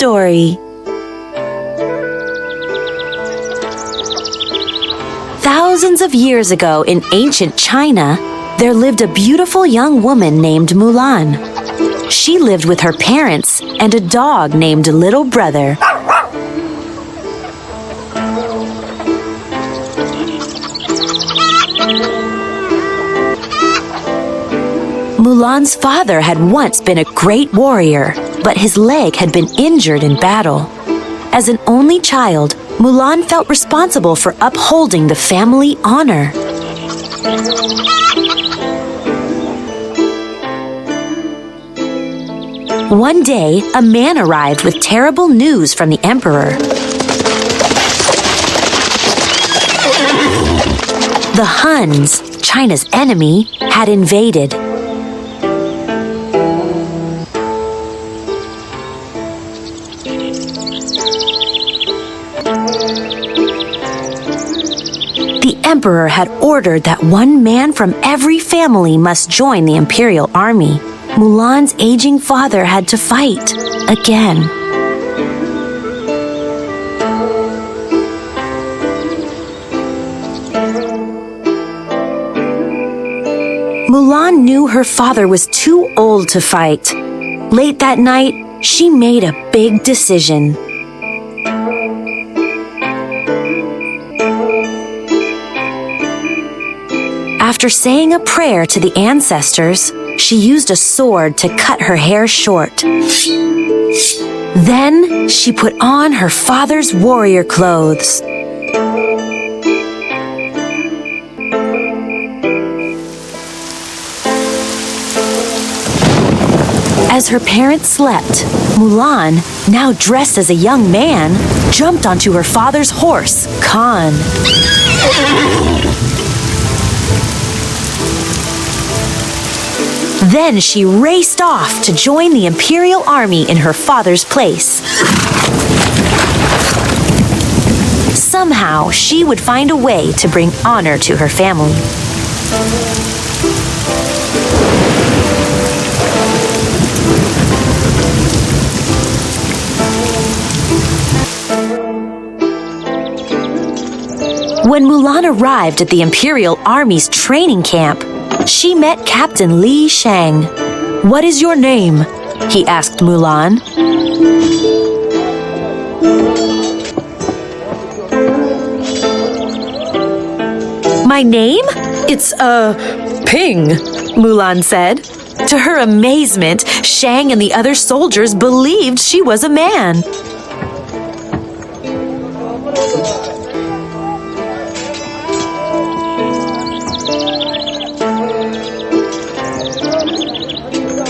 story. Thousands of years ago in ancient China, there lived a beautiful young woman named Mulan. She lived with her parents and a dog named Little Brother. Mulan's father had once been a great warrior, but his leg had been injured in battle. As an only child, Mulan felt responsible for upholding the family honor. One day, a man arrived with terrible news from the emperor. The Huns, China's enemy, had invaded. The emperor had ordered that one man from every family must join the Imperial Army. Mulan's aging father had to fight again. Mulan knew her father was too old to fight. Late that night, she made a big decision. After saying a prayer to the ancestors, she used a sword to cut her hair short. Then she put on her father's warrior clothes. As her parents slept, Mulan, now dressed as a young man, jumped onto her father's horse, Khan. Then she raced off to join the Imperial Army in her father's place. Somehow, she would find a way to bring honor to her family. When Mulan arrived at the Imperial Army's training camp, she met Captain Li Shang. "What is your name?" he asked Mulan. "My name? It's, Ping," Mulan said. To her amazement, Shang and the other soldiers believed she was a man.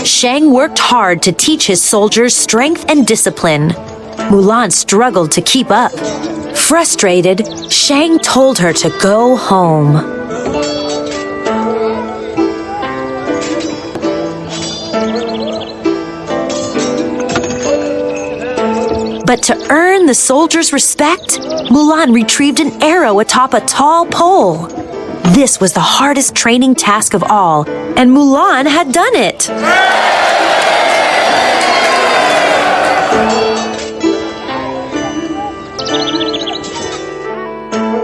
Shang worked hard to teach his soldiers strength and discipline. Mulan struggled to keep up. Frustrated, Shang told her to go home. But to earn the soldiers' respect, Mulan retrieved an arrow atop a tall pole. This was the hardest training task of all, and Mulan had done it.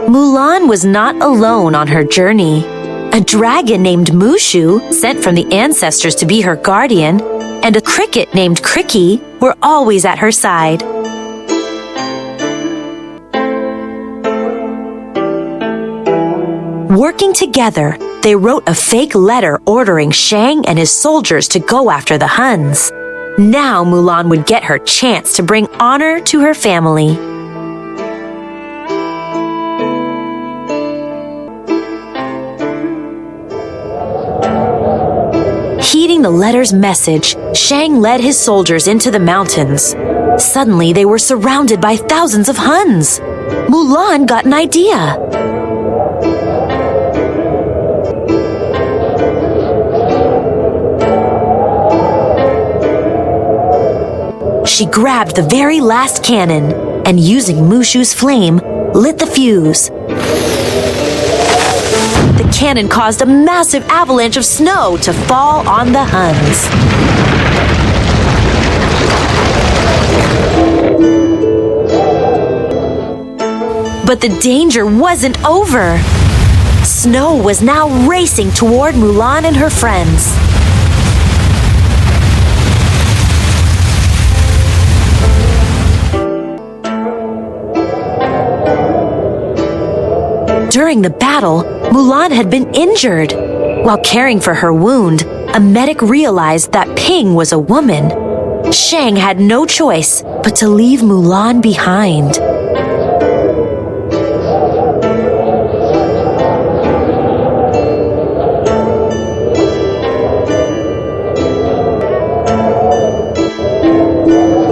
Mulan was not alone on her journey. A dragon named Mushu, sent from the ancestors to be her guardian, and a cricket named Cricky were always at her side. Working together, they wrote a fake letter ordering Shang and his soldiers to go after the Huns. Now Mulan would get her chance to bring honor to her family. Heeding the letter's message, Shang led his soldiers into the mountains. Suddenly, they were surrounded by thousands of Huns. Mulan got an idea. She grabbed the very last cannon and, using Mushu's flame, lit the fuse. The cannon caused a massive avalanche of snow to fall on the Huns. But the danger wasn't over. Snow was now racing toward Mulan and her friends. During the battle, Mulan had been injured. While caring for her wound, a medic realized that Ping was a woman. Shang had no choice but to leave Mulan behind.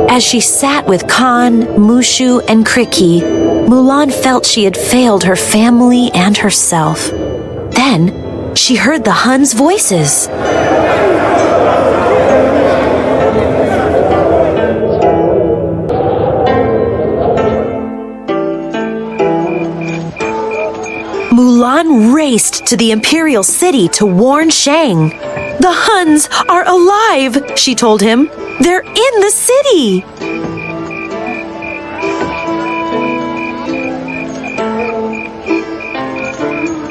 As she sat with Khan, Mushu, and Kriki, Mulan felt she had failed her family and herself. Then, she heard the Huns' voices. Mulan raced to the Imperial City to warn Shang. "The Huns are alive," she told him. "They're in the city!"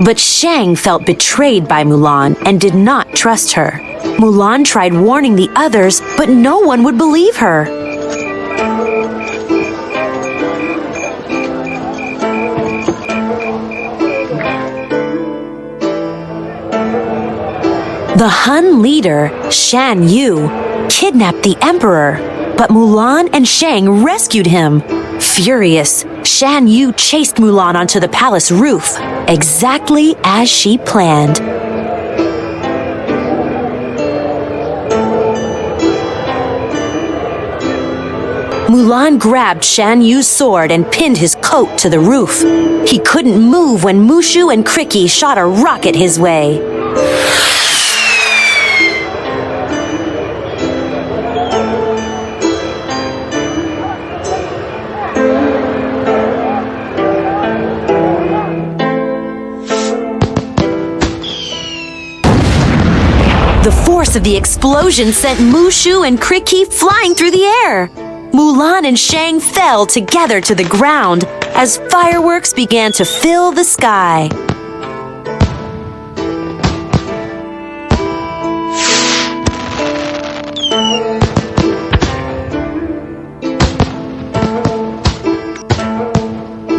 But Shang felt betrayed by Mulan and did not trust her. Mulan tried warning the others, but no one would believe her. The Hun leader, Shan Yu, kidnapped the emperor, but Mulan and Shang rescued him. Furious, Shan Yu chased Mulan onto the palace roof, exactly as she planned. Mulan grabbed Shan Yu's sword and pinned his coat to the roof. He couldn't move when Mushu and Kriki shot a rocket his way. The force of the explosion sent Mushu and Kriki flying through the air. Mulan and Shang fell together to the ground as fireworks began to fill the sky.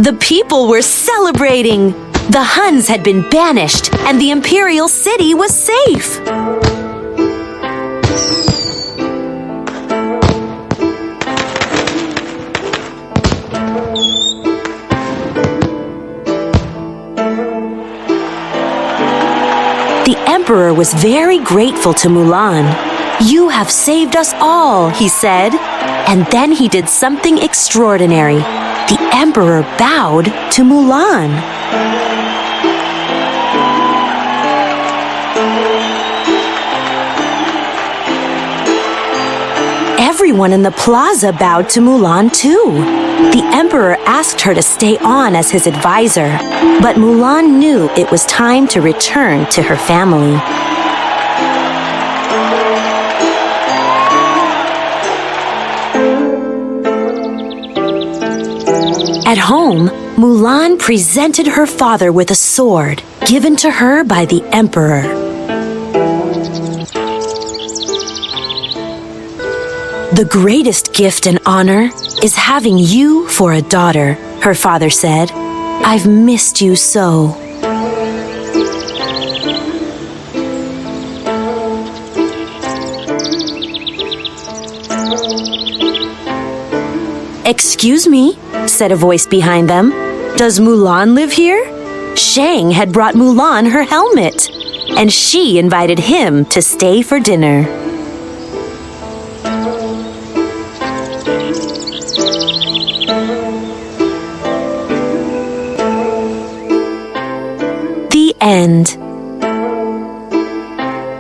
The people were celebrating. The Huns had been banished and the Imperial City was safe. The Emperor was very grateful to Mulan. "You have saved us all," he said. And then he did something extraordinary. The Emperor bowed to Mulan. Everyone in the plaza bowed to Mulan too. The Emperor asked her to stay on as his advisor, but Mulan knew it was time to return to her family. At home, Mulan presented her father with a sword given to her by the Emperor. "The greatest gift and honor is having you for a daughter," her father said. "I've missed you so." "Excuse me," said a voice behind them. "Does Mulan live here?" Shang had brought Mulan her helmet, and she invited him to stay for dinner. The end.